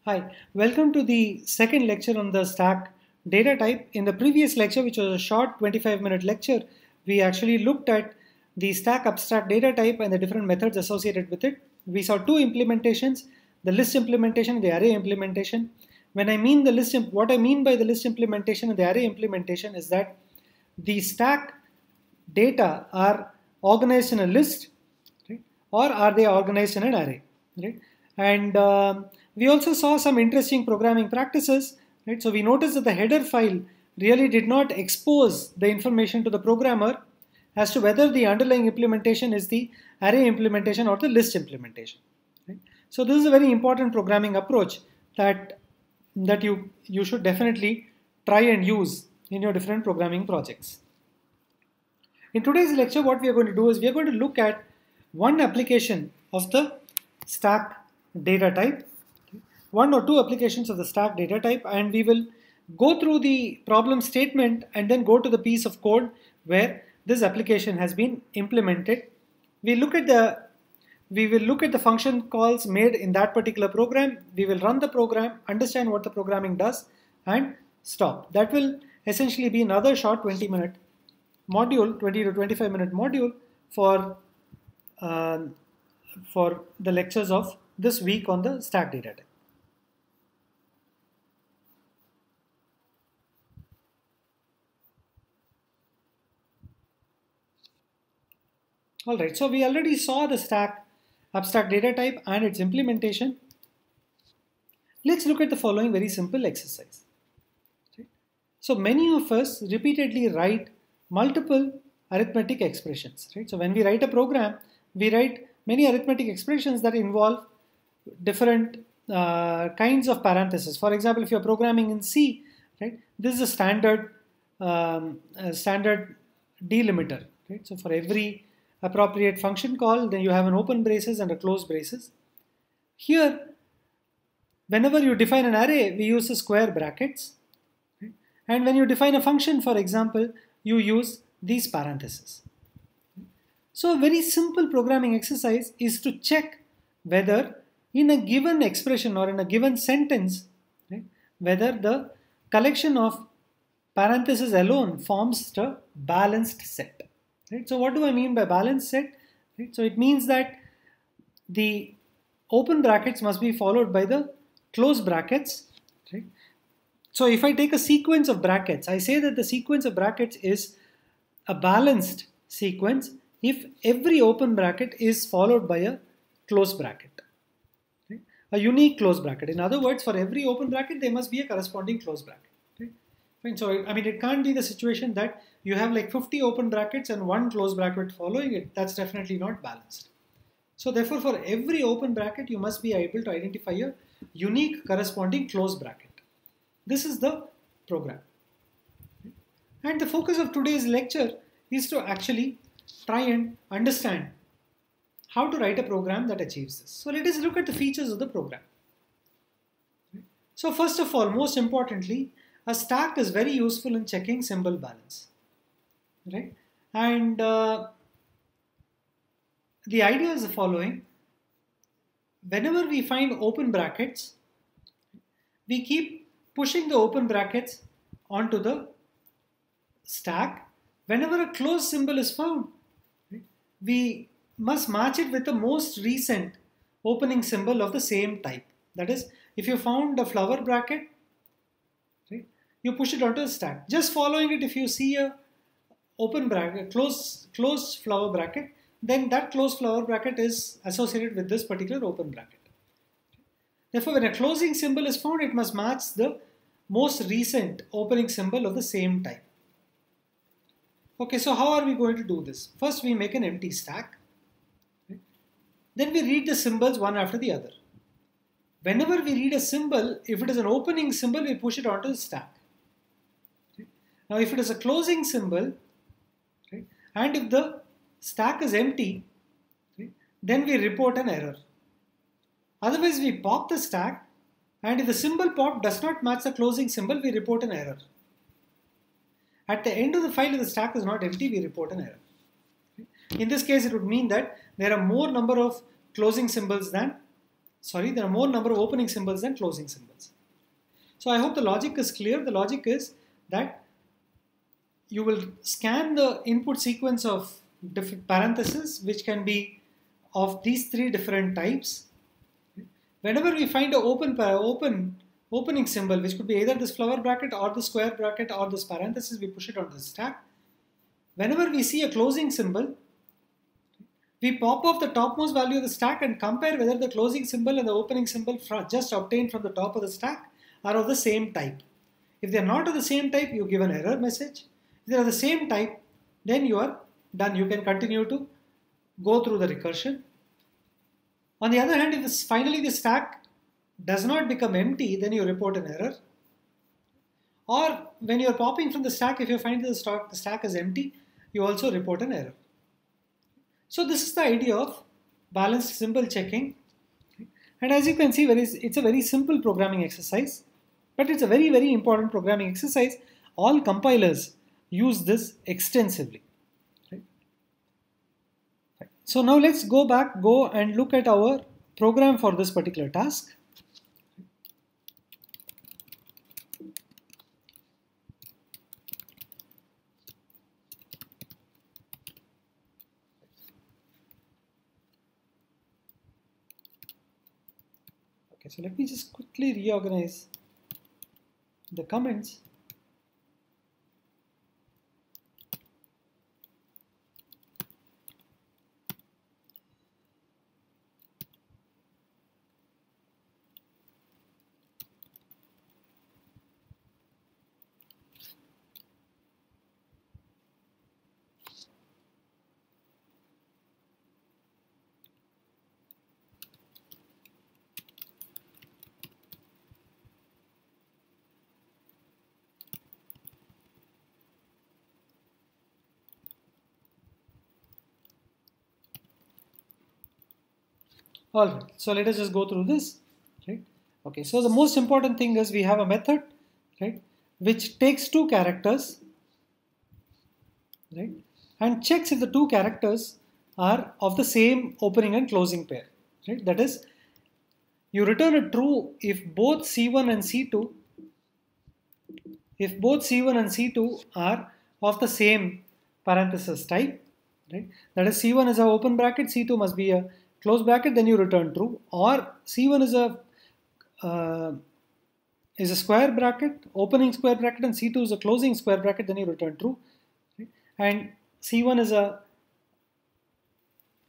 Hi, welcome to the second lecture on the stack data type. In the previous lecture, which was a short 25-minute lecture, we actually looked at the stack abstract data type and the different methods associated with it. We saw two implementations, the list implementation and the array implementation. When I mean the list, what I mean by the list implementation and the array implementation is that the stack data are organized in a list, right? Or are they organized in an array, right? And we also saw some interesting programming practices, right? So we noticed that the header file really did not expose the information to the programmer as to whether the underlying implementation is the array implementation or the list implementation, right? So this is a very important programming approach that you should definitely try and use in your different programming projects. In today's lecture, what we are going to do is we are going to look at one application of the stack data type, one or two applications of the stack data type, and we will go through the problem statement and then go to the piece of code where this application has been implemented. We will look at the function calls made in that particular program. We will run the program, understand what the programming does, and stop. That will essentially be another short 20-minute module, 20 to 25-minute module for the lectures of this week on the stack data type. Alright, so we already saw the stack abstract data type and its implementation. Let's look at the following very simple exercise. So many of us repeatedly write multiple arithmetic expressions, right? So when we write a program, we write many arithmetic expressions that involve different kinds of parentheses. For example, if you're programming in C, right, this is a standard delimiter, right? So for every appropriate function call, then you have an open braces and a close braces. Here, whenever you define an array, we use the square brackets. Right? And when you define a function, for example, you use these parentheses. So a very simple programming exercise is to check whether in a given expression or in a given sentence, right, whether the collection of parentheses alone forms the balanced set. Right? So what do I mean by balanced set? Right? So it means that the open brackets must be followed by the close brackets. Right? So if I take a sequence of brackets, I say that the sequence of brackets is a balanced sequence if every open bracket is followed by a close bracket. Right? A unique close bracket. In other words, for every open bracket, there must be a corresponding close bracket. Right? Fine. So, I mean, it can't be the situation that you have like 50 open brackets and one close bracket following it. That's definitely not balanced. So therefore, for every open bracket, you must be able to identify a unique corresponding close bracket. This is the program. And the focus of today's lecture is to actually try and understand how to write a program that achieves this. So let us look at the features of the program. So first of all, most importantly, a stack is very useful in checking symbol balance. Right? And the idea is the following. Whenever we find open brackets, we keep pushing the open brackets onto the stack. Whenever a close symbol is found, we must match it with the most recent opening symbol of the same type. That is, if you found a flower bracket, right, you push it onto the stack. Just following it, if you see a open bracket, closed flower bracket, then that closed flower bracket is associated with this particular open bracket. Therefore, when a closing symbol is found, it must match the most recent opening symbol of the same type. Okay, so how are we going to do this? First, we make an empty stack. Okay? Then we read the symbols one after the other. Whenever we read a symbol, if it is an opening symbol, we push it onto the stack. Okay? Now, if it is a closing symbol, okay, and if the stack is empty, okay, then we report an error. Otherwise, we pop the stack, and if the symbol pop does not match the closing symbol, we report an error. At the end of the file, if the stack is not empty, we report an error. In this case, it would mean that there are more number of closing symbols than sorry, there are more number of opening symbols than closing symbols. So I hope the logic is clear. The logic is that you will scan the input sequence of different parentheses, which can be of these three different types. Whenever we find an opening symbol, which could be either this flower bracket or the square bracket or this parenthesis, we push it on the stack. Whenever we see a closing symbol, we pop off the topmost value of the stack and compare whether the closing symbol and the opening symbol just obtained from the top of the stack are of the same type. If they are not of the same type, you give an error message. If they are the same type, then you are done. You can continue to go through the recursion. On the other hand, if finally the stack does not become empty, then you report an error. Or when you are popping from the stack, if you find that the stack is empty, you also report an error. So this is the idea of balanced symbol checking. And as you can see, it's a very simple programming exercise, but it's a very, very important programming exercise. All compilers use this extensively. So now let's go and look at our program for this particular task. Okay, so let me just quickly reorganize the comments. Alright, so let us just go through this, right? Okay, so the most important thing is we have a method, right, which takes two characters, right, and checks if the two characters are of the same opening and closing pair, right? That is, you return a true if both C1 and C2, are of the same parenthesis type, right? That is, C1 is an open bracket, C2 must be a close bracket, then you return true. Or C1 is a square bracket, opening square bracket, and C2 is a closing square bracket, then you return true. Right? And C1 is a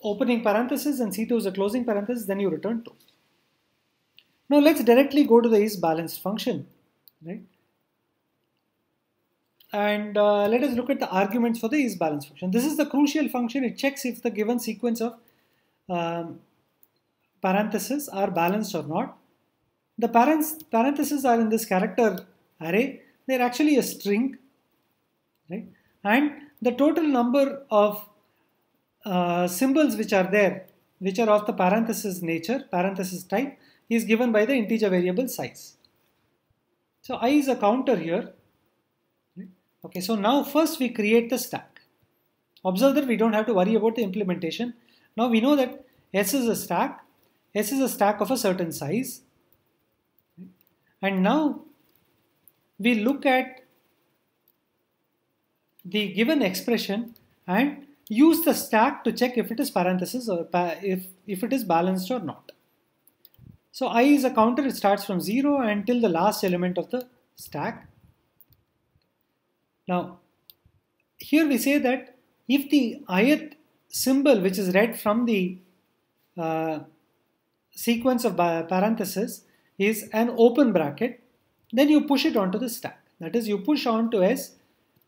opening parenthesis and C2 is a closing parenthesis, then you return true. Now let's directly go to the isBalanced function, right? And let us look at the arguments for the isBalanced function. This is the crucial function. It checks if the given sequence of parentheses are balanced or not. The parentheses are in this character array. They're actually a string, right? And the total number of symbols which are there, which are of the parenthesis nature, parenthesis type, is given by the integer variable size. So I is a counter here. Okay, so now first we create the stack. Observe that we don't have to worry about the implementation. Now we know that S is a stack. S is a stack of a certain size. And now we look at the given expression and use the stack to check if it is parenthesis or if it is balanced or not. So I is a counter. It starts from 0 until the last element of the stack. Now here we say that if the ith symbol which is read from the sequence of parentheses is an open bracket, then you push it onto the stack. That is, you push on to S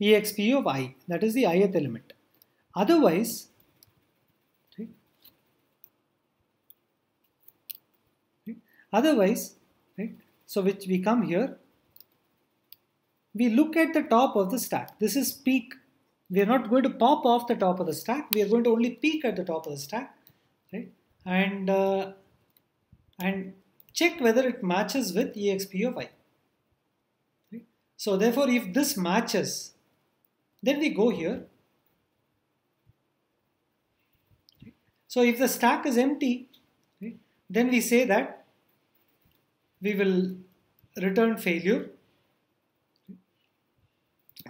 exp of I. That is the ith element. Otherwise, right, so which we come here, we look at the top of the stack. This is peak. We are not going to pop off the top of the stack. We are going to only peek at the top of the stack, right? And check whether it matches with exp of I. Right? So therefore, if this matches, then we go here. Right? So if the stack is empty, right, then we say that we will return failure.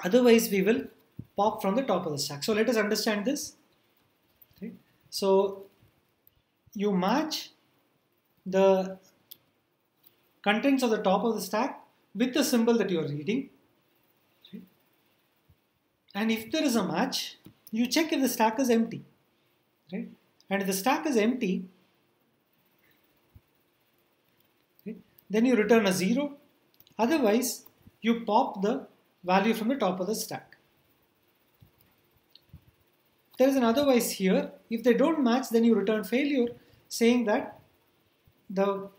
Otherwise, we will pop from the top of the stack. So let us understand this. Okay. So you match the contents of the top of the stack with the symbol that you are reading. Okay. And if there is a match, you check if the stack is empty. Right? And if the stack is empty, okay, then you return a 0. Otherwise, you pop the value from the top of the stack. There is an otherwise here. If they don't match, then you return failure, saying that the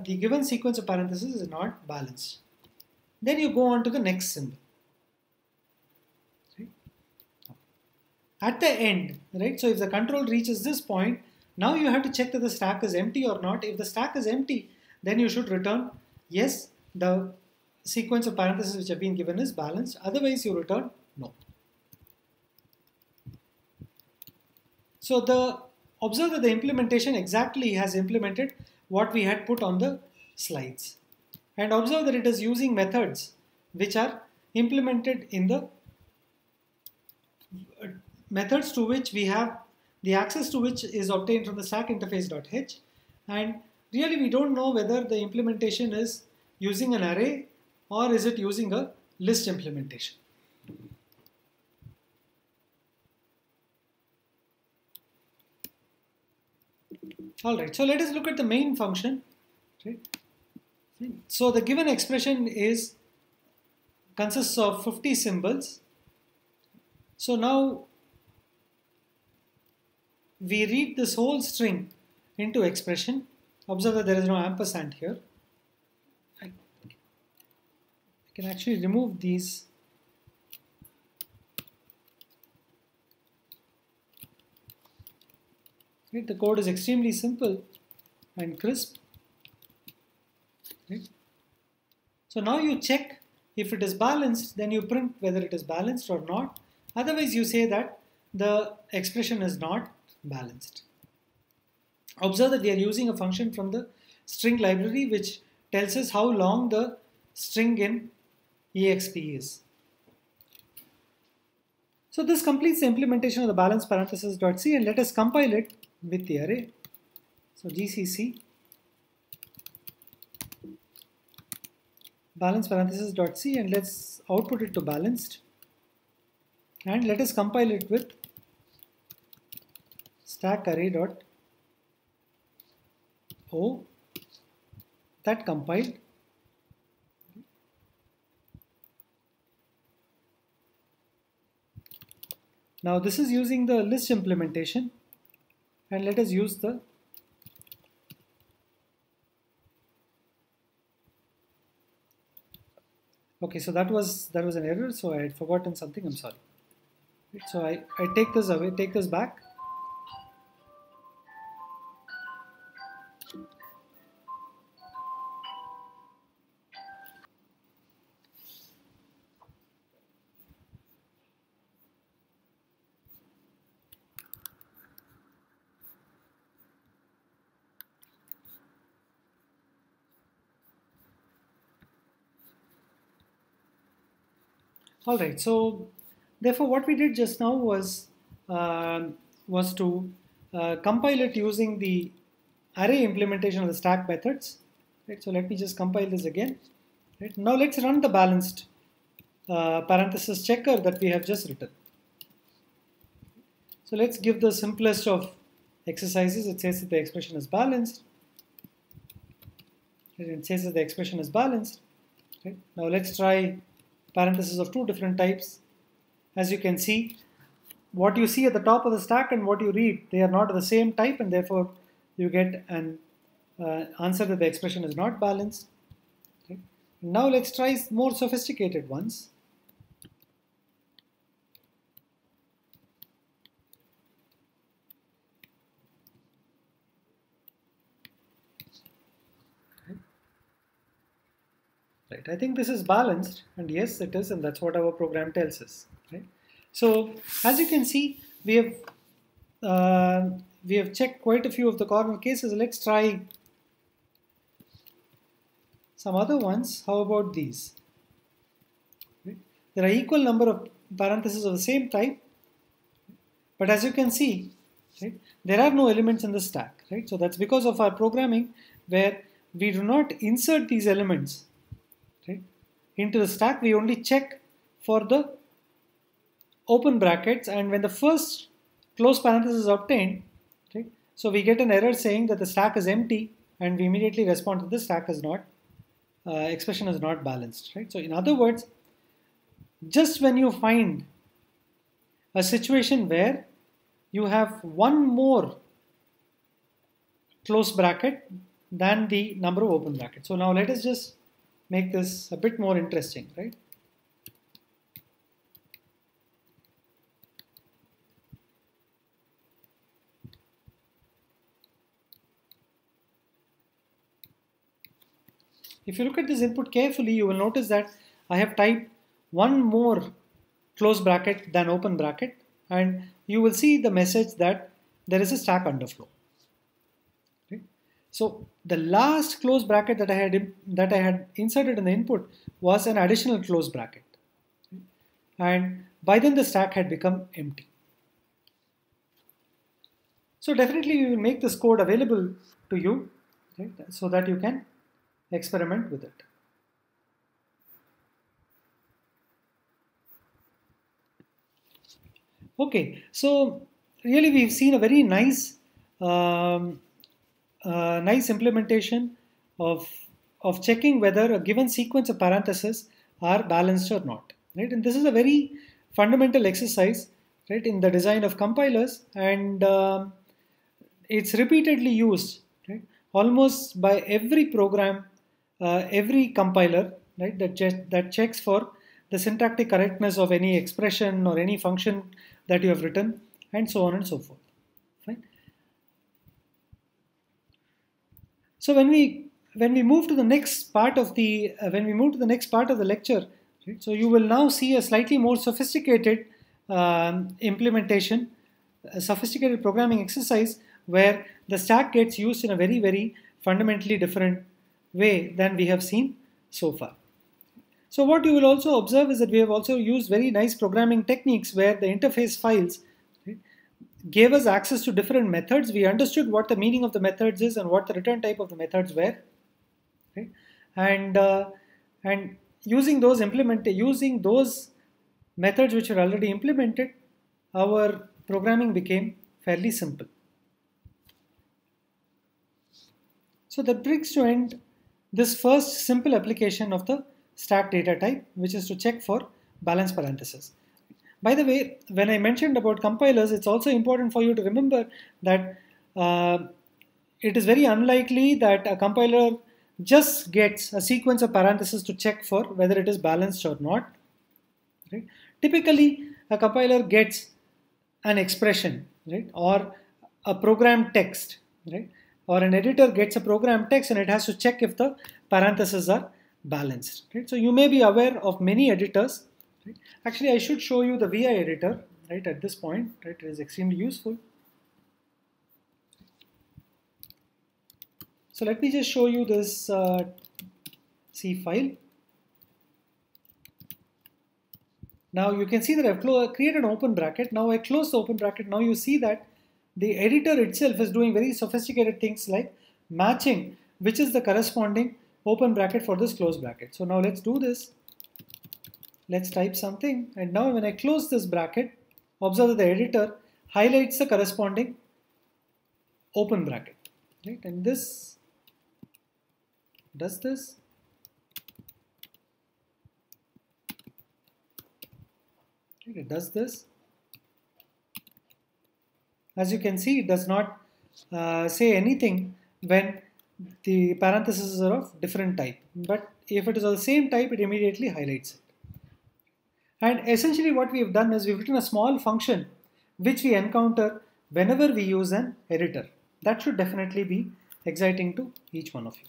given sequence of parentheses is not balanced. Then you go on to the next symbol. Right? At the end, right? So if the control reaches this point, now you have to check that the stack is empty or not. If the stack is empty, then you should return yes, the sequence of parentheses which have been given is balanced. Otherwise, you return no. So observe that the implementation exactly has implemented what we had put on the slides. And observe that it is using methods which are implemented in the methods to which we have the access to which is obtained from the stack interface.h. And really we don't know whether the implementation is using an array or is it using a list implementation. Alright, so let us look at the main function. Okay. So the given expression consists of 50 symbols. So now we read this whole string into expression. Observe that there is no ampersand here. I can actually remove these. Right, the code is extremely simple and crisp. Right. So now you check if it is balanced, then you print whether it is balanced or not. Otherwise, you say that the expression is not balanced. Observe that we are using a function from the string library which tells us how long the string in exp is. So this completes the implementation of the balance parenthesis.c, and let us compile it with the array. So gcc balance parenthesis.c, and let's output it to balanced, and let us compile it with stack array.o. That compiled. Now this is using the list implementation, and let us use the okay. So that was an error. So I had forgotten something. I'm sorry. So I take this away, take this back. All right, so therefore what we did just now was to compile it using the array implementation of the stack methods. Right, so let me just compile this again. Right, now let's run the balanced parenthesis checker that we have just written. So let's give the simplest of exercises. It says that the expression is balanced. It says that the expression is balanced. Okay. Now let's try parentheses of two different types. As you can see, what you see at the top of the stack and what you read, they are not of the same type, and therefore you get an answer that the expression is not balanced. Okay. Now let's try more sophisticated ones. Right. I think this is balanced, and yes, it is, and that's what our program tells us. Right. So as you can see, we have checked quite a few of the corner cases. Let's try some other ones. How about these? Right? There are equal number of parentheses of the same type, but as you can see, right, there are no elements in the stack. Right? So that's because of our programming where we do not insert these elements, right, into the stack. We only check for the open brackets, and when the first close parenthesis is obtained, right, so we get an error saying that the stack is empty, and we immediately respond to the stack is not, expression is not balanced. Right? So in other words, just when you find a situation where you have one more close bracket than the number of open brackets. So now let us just make this a bit more interesting, right? If you look at this input carefully, you will notice that I have typed one more close bracket than open bracket, and you will see the message that there is a stack underflow. Okay? So the last close bracket that I had inserted in the input was an additional close bracket, and by then the stack had become empty. So definitely we will make this code available to you, right, so that you can experiment with it. Okay, so really we've seen a very nice nice implementation of checking whether a given sequence of parentheses are balanced or not, right? And this is a very fundamental exercise, right, in the design of compilers, and it's repeatedly used, right, almost by every program, every compiler, right, that checks for the syntactic correctness of any expression or any function that you have written, and so on and so forth. Fine. So when we move to the next part of the lecture, right, so you will now see a slightly more sophisticated implementation, a sophisticated programming exercise where the stack gets used in a very, very fundamentally different way than we have seen so far. So what you will also observe is that we have also used very nice programming techniques where the interface files, right, gave us access to different methods. We understood what the meaning of the methods is and what the return type of the methods were, right? And using those methods which were already implemented, our programming became fairly simple. So that brings to end this first simple application of the stack data type, which is to check for balanced parentheses. By the way, when I mentioned about compilers, it's also important for you to remember that it is very unlikely that a compiler just gets a sequence of parentheses to check for whether it is balanced or not. Right? Typically, a compiler gets an expression, right, or a program text, right, or an editor gets a program text and it has to check if the parentheses are balanced. Right? So you may be aware of many editors. Right? Actually, I should show you the VI editor, right, at this point. Right? It is extremely useful. So let me just show you this C file. Now you can see that I've created an open bracket. Now I close the open bracket. Now you see that the editor itself is doing very sophisticated things like matching which is the corresponding open bracket for this closed bracket. So now let's do this. Let's type something, and now when I close this bracket, observe that the editor highlights the corresponding open bracket, right? And this does this. It does this. As you can see, it does not say anything when the parentheses are of different type, but if it is of the same type, it immediately highlights it. And essentially what we have done is we've written a small function which we encounter whenever we use an editor. That should definitely be exciting to each one of you.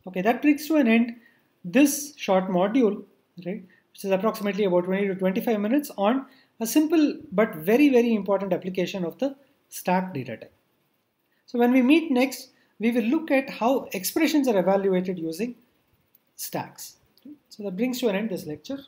Okay, that brings to an end this short module, right, which is approximately about 20 to 25 minutes on a simple but very, very important application of the stack data type. So when we meet next, we will look at how expressions are evaluated using stacks. So that brings to an end this lecture.